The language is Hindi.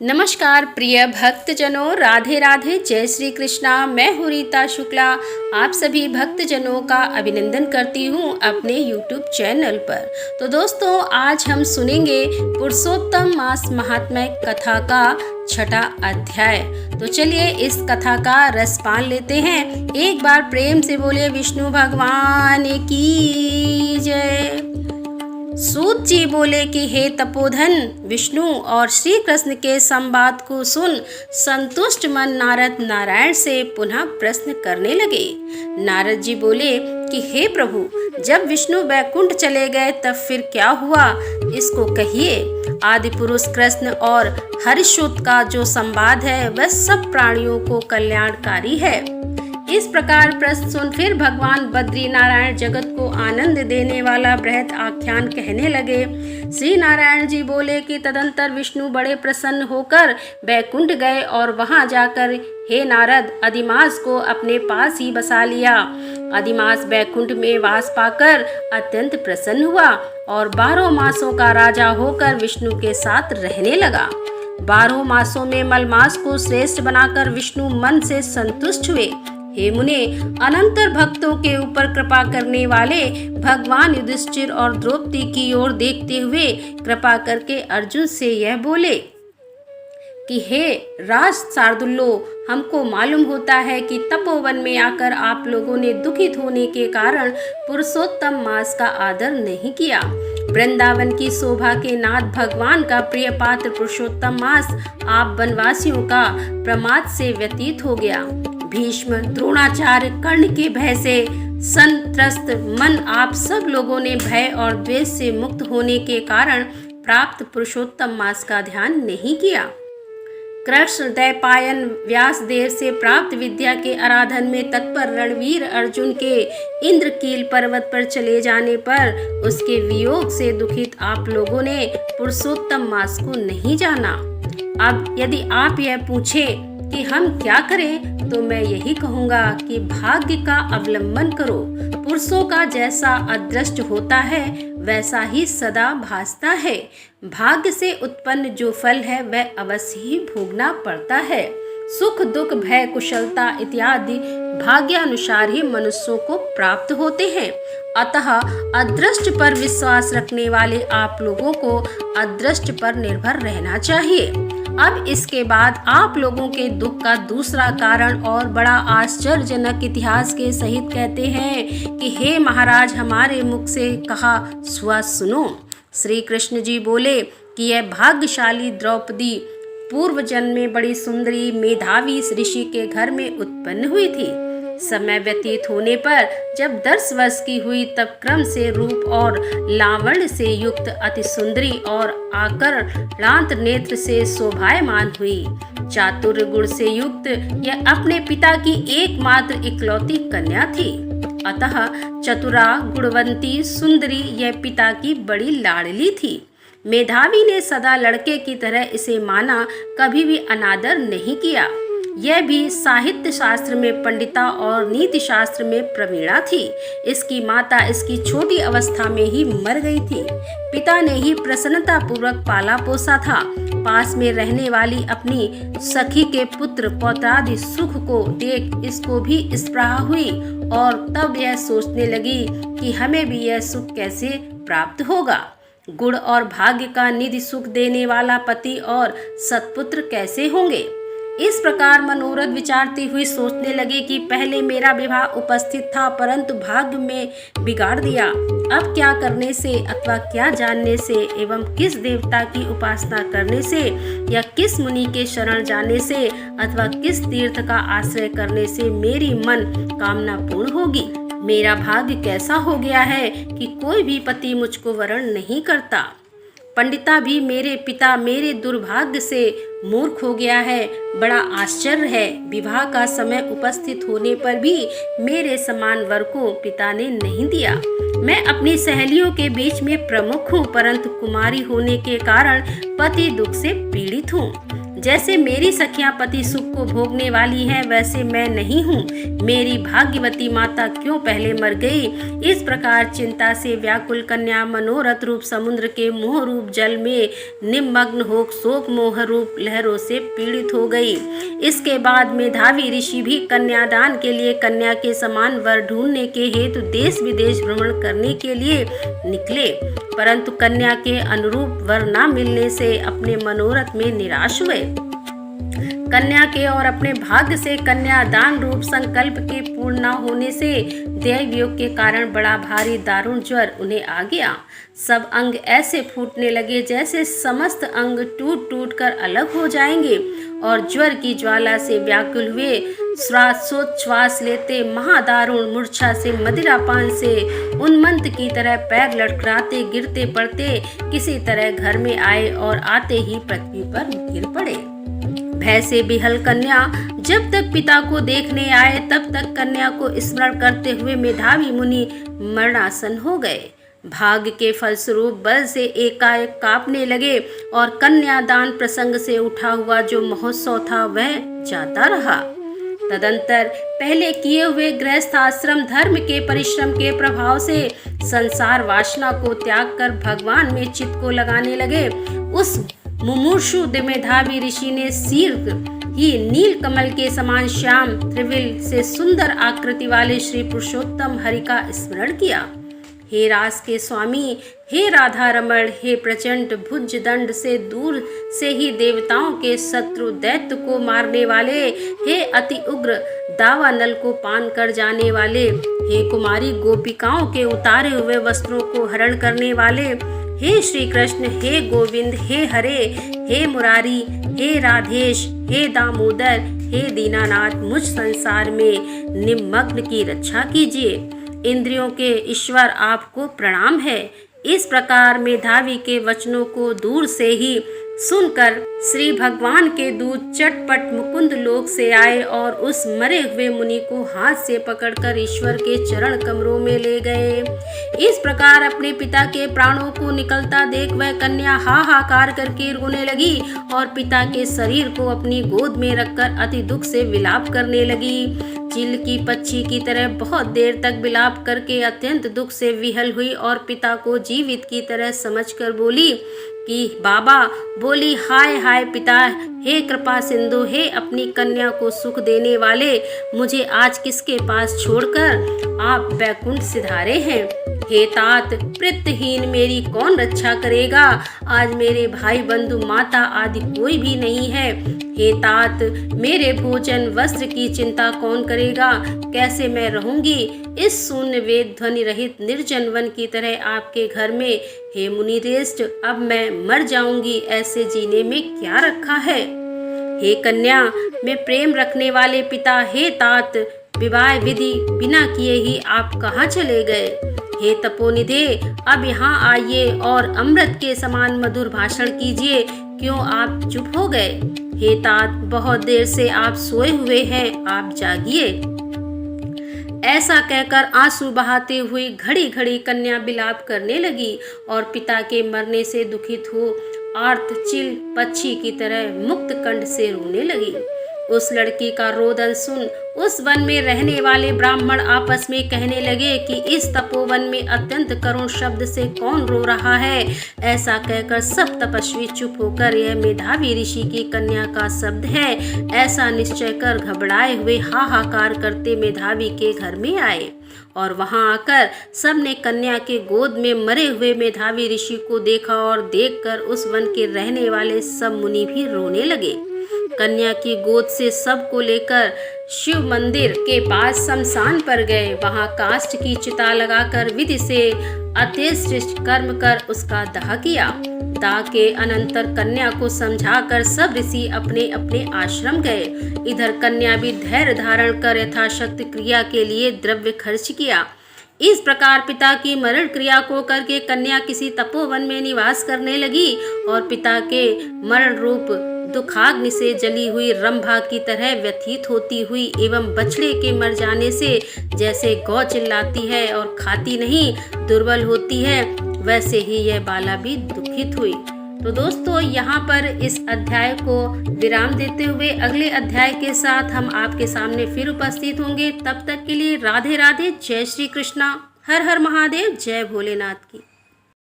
नमस्कार प्रिय भक्तजनों, राधे राधे, जय श्री कृष्णा। मैं हूँ रीता शुक्ला। आप सभी भक्तजनों का अभिनंदन करती हूँ अपने YouTube चैनल पर। तो दोस्तों, आज हम सुनेंगे पुरुषोत्तम मास महात्म्य कथा का छठा अध्याय। तो चलिए इस कथा का रसपान लेते हैं। एक बार प्रेम से बोले विष्णु भगवान की जय। सूत जी बोले कि हे तपोधन, विष्णु और श्री कृष्ण के संवाद को सुन संतुष्ट मन नारद नारायण से पुनः प्रश्न करने लगे। नारद जी बोले कि हे प्रभु, जब विष्णु वैकुंठ चले गए तब फिर क्या हुआ, इसको कहिए। आदि पुरुष कृष्ण और हरिसूत का जो संवाद है वह सब प्राणियों को कल्याणकारी है। इस प्रकार प्रश्न सुन फिर भगवान बद्री नारायण जगत को आनंद देने वाला बृहद आख्यान कहने लगे। श्री नारायण जी बोले कि तदंतर विष्णु बड़े प्रसन्न होकर वैकुंठ गए और वहां जाकर हे नारद, अधिमास को अपने पास ही बसा लिया। अधिमास वैकुंठ में वास पाकर अत्यंत प्रसन्न हुआ और 12 मासों का राजा होकर विष्णु के साथ रहने लगा। 12 मासों में मलमास को श्रेष्ठ बनाकर विष्णु मन से संतुष्ट हुए। हे मुने, अनंतर भक्तों के ऊपर कृपा करने वाले भगवान युधिष्ठिर और द्रौपदी की ओर देखते हुए कृपा करके अर्जुन से यह बोले कि हे राज शार्दुलो, हमको मालूम होता है कि तपोवन में आकर आप लोगों ने दुखित होने के कारण पुरुषोत्तम मास का आदर नहीं किया। वृंदावन की शोभा के नाथ भगवान का प्रिय पात्र पुरुषोत्तम मास आप वनवासियों का प्रमाद से व्यतीत हो गया। भीष्म, द्रोणाचार्य, कर्ण के भय से संत्रस्त मन आप सब लोगों ने भय और द्वेष से मुक्त होने के कारण प्राप्त पुरुषोत्तम मास का ध्यान नहीं किया। कृष्ण, दैपायन, व्यासदेव से प्राप्त विद्या के आराधन में तत्पर रणवीर अर्जुन के इंद्रकील पर्वत पर चले जाने पर उसके वियोग से दुखित आप लोगों ने पुरुषोत्तम मास को नहीं जाना। अब यदि आप यह पूछें कि हम क्या करें, तो मैं यही कहूँगा कि भाग्य का अवलंबन करो। पुरुषों का जैसा अदृष्ट होता है वैसा ही सदा भासता है। भाग्य से उत्पन्न जो फल है वह अवश्य ही भोगना पड़ता है। सुख, दुख, भय, कुशलता इत्यादि भाग्यानुसार ही मनुष्यों को प्राप्त होते हैं। अतः अदृष्ट पर विश्वास रखने वाले आप लोगों को अदृष्ट पर निर्भर रहना चाहिए। अब इसके बाद आप लोगों के दुख का दूसरा कारण और बड़ा आश्चर्यजनक इतिहास के सहित कहते हैं कि हे महाराज, हमारे मुख से कहा सुआ सुनो। श्री कृष्ण जी बोले कि यह भाग्यशाली द्रौपदी पूर्व जन्म में बड़ी सुंदरी मेधावी ऋषि के घर में उत्पन्न हुई थी। समय व्यतीत होने पर जब 10 वर्ष की हुई तब क्रम से रूप और लावण्य से युक्त अति सुंदरी और आकर्षणांत नेत्र से शोभायमान हुई। चातुर्य गुण से युक्त यह अपने पिता की एकमात्र इकलौती कन्या थी। अतः चतुरा, गुणवंती, सुंदरी यह पिता की बड़ी लाडली थी। मेधावी ने सदा लड़के की तरह इसे माना, कभी भी अनादर नहीं किया। यह भी साहित्य शास्त्र में पंडिता और नीति शास्त्र में प्रवीणा थी। इसकी माता इसकी छोटी अवस्था में ही मर गई थी। पिता ने ही प्रसन्नता पूर्वक पाला पोसा था। पास में रहने वाली अपनी सखी के पुत्र पौत्रादि सुख को देख इसको भी स्पृहा हुई और तब यह सोचने लगी कि हमें भी यह सुख कैसे प्राप्त होगा। गुण और भाग्य का निधि सुख देने वाला पति और सत्पुत्र कैसे होंगे। इस प्रकार मनोरथ विचारती हुई सोचने लगी कि पहले मेरा विवाह उपस्थित था, परंतु भाग्य में बिगाड़ दिया। अब क्या करने से अथवा क्या जानने से एवं किस देवता की उपासना करने से या किस मुनि के शरण जाने से अथवा किस तीर्थ का आश्रय करने से मेरी मन कामना पूर्ण होगी। मेरा भाग्य कैसा हो गया है कि कोई भी पति मुझको वरण नहीं करता। पंडिता भी मेरे पिता मेरे दुर्भाग्य से मूर्ख हो गया है। बड़ा आश्चर्य है, विवाह का समय उपस्थित होने पर भी मेरे समान वर को पिता ने नहीं दिया। मैं अपनी सहेलियों के बीच में प्रमुख हूँ, परंतु कुमारी होने के कारण पति दुख से पीड़ित हूँ। जैसे मेरी सखियां पति सुख को भोगने वाली हैं, वैसे मैं नहीं हूँ। मेरी भाग्यवती माता क्यों पहले मर गई। इस प्रकार चिंता से व्याकुल कन्या मनोरथ रूप समुद्र के मोह रूप जल में निमग्न हो शोक मोह रूप लहरों से पीड़ित हो गई। इसके बाद मेधावी ऋषि भी कन्यादान के लिए कन्या के समान वर ढूंढने के हेतु देश विदेश भ्रमण करने के लिए निकले, परंतु कन्या के अनुरूप वर न मिलने से अपने मनोरथ में निराश हुए। कन्या के और अपने भाग्य से कन्यादान रूप संकल्प के पूर्ण न होने से दैव योग के कारण बड़ा भारी दारुण ज्वर उन्हें आ गया। सब अंग ऐसे फूटने लगे जैसे समस्त अंग टूट टूट कर अलग हो जाएंगे, और ज्वर की ज्वाला से व्याकुल हुए श्वास लेते महादारुण मूर्छा से मदिरापान से उन्मत्त की तरह पैर लटकाते गिरते पड़ते किसी तरह घर में आए और आते ही पृथ्वी पर गिर पड़े। भय से बिहल कन्या जब तक पिता को देखने आए तब तक कन्या को स्मरण करते हुए मेधावी मुनि मरणासन हो गए। भाग्य के फलस्वरूप बल से एकाएक कांपने लगे और कन्यादान प्रसंग से उठा हुआ जो महोत्सव था वह जाता रहा। तदंतर पहले किए हुए गृहस्थ आश्रम धर्म के परिश्रम के प्रभाव से संसार वासना को त्याग कर भगवान में चित्त को लगाने लगे। उस मुमूर्षु मेधावी ऋषि ने शीघ्र ही नील कमल के समान श्याम त्रिविल से सुंदर आकृति वाले श्री पुरुषोत्तम हरि का स्मरण किया। हे रास के स्वामी, हे राधा रमण, हे प्रचंड भुज दंड से दूर से ही देवताओं के शत्रु दैत्य को मारने वाले, हे अति उग्र दावानल को पान कर जाने वाले, हे कुमारी गोपिकाओं के उतारे हुए वस्त्रों को हरण करने वाले, हे श्री कृष्ण, हे गोविंद, हे हरे, हे मुरारी, हे राधेश, हे दामोदर, हे दीनानाथ, मुझ संसार में निमग्न की रक्षा कीजिए। इंद्रियों के ईश्वर आपको प्रणाम है। इस प्रकार मेधावी के वचनों को दूर से ही सुनकर श्री भगवान के दूत चटपट मुकुंद लोक से आए और उस मरे हुए मुनि को हाथ से पकड़कर ईश्वर के चरण कमरों में ले गए। इस प्रकार अपने पिता के प्राणों को निकलता देख वह कन्या हाहाकार करके रोने लगी और पिता के शरीर को अपनी गोद में रखकर अति दुख से विलाप करने लगी। चिल की पक्षी की तरह बहुत देर तक विलाप करके अत्यंत दुख से विहल हुई और पिता को जीवित की तरह समझकर बोली कि बाबा, बोली हाय हाय पिता, हे कृपा सिंधु, हे अपनी कन्या को सुख देने वाले, मुझे आज किसके पास छोड़कर आप वैकुंठ सिधारे हैं। हे तात, प्रीतहीन मेरी कौन रक्षा करेगा। आज मेरे भाई बंधु माता आदि कोई भी नहीं है। हे तात, मेरे भोजन वस्त्र की चिंता कौन करेगा। कैसे मैं रहूंगी इस शून्य वेद ध्वनि रहित निर्जन वन की तरह आपके घर में। हे मुनिश्रेष्ठ, अब मैं मर जाऊंगी, ऐसे जीने में क्या रखा है। हे कन्या, मैं प्रेम रखने वाले पिता, हे तात, विवाह विधि बिना किए ही आप कहाँ चले गए। हे तपोनिधे, अब यहाँ आइए और अमृत के समान मधुर भाषण कीजिए। क्यों आप चुप हो गए। हे तात, बहुत देर से आप सोए हुए हैं, आप जागिए। ऐसा कहकर आंसू बहाते हुए घड़ी घड़ी कन्या विलाप करने लगी और पिता के मरने से दुखित हो आर्त चिल पक्षी की तरह मुक्त कंठ से रोने लगी। उस लड़की का रोदन सुन उस वन में रहने वाले ब्राह्मण आपस में कहने लगे कि इस तपोवन में अत्यंत करुण शब्द से कौन रो रहा है। ऐसा कहकर सब तपस्वी चुप होकर यह मेधावी ऋषि की कन्या का शब्द है ऐसा निश्चय कर घबराए हुए हाहाकार करते मेधावी के घर में आए और वहां आकर सबने कन्या के गोद में मरे हुए मेधावी ऋषि को देखा और देखकर उस वन के रहने वाले सब मुनि भी रोने लगे। कन्या की गोद से सब को लेकर शिव मंदिर के पास शमशान पर गए। वहां काष्ठ की चिता लगाकर विधि से अत्यश्रेष्ठ कर्म कर उसका दाह किया। दाह के अनंतर कन्या को समझाकर सब ऋषि अपने अपने आश्रम गए। इधर कन्या भी धैर्य धारण कर यथाशक्ति क्रिया के लिए द्रव्य खर्च किया। इस प्रकार पिता की मरण क्रिया को करके कन्या किसी तपोवन में निवास करने लगी और पिता के मरण रूप दुखाग्नि से जली हुई रंभा की तरह व्यथित होती हुई एवं बछड़े के मर जाने से जैसे गौ चिल्लाती है और खाती नहीं दुर्बल होती है, वैसे ही यह बाला भी दुखित हुई। तो दोस्तों यहाँ पर इस अध्याय को विराम देते हुए अगले अध्याय के साथ हम आपके सामने फिर उपस्थित होंगे। तब तक के लिए राधे राधे, जय श्री कृष्णा, हर हर महादेव, जय भोलेनाथ की।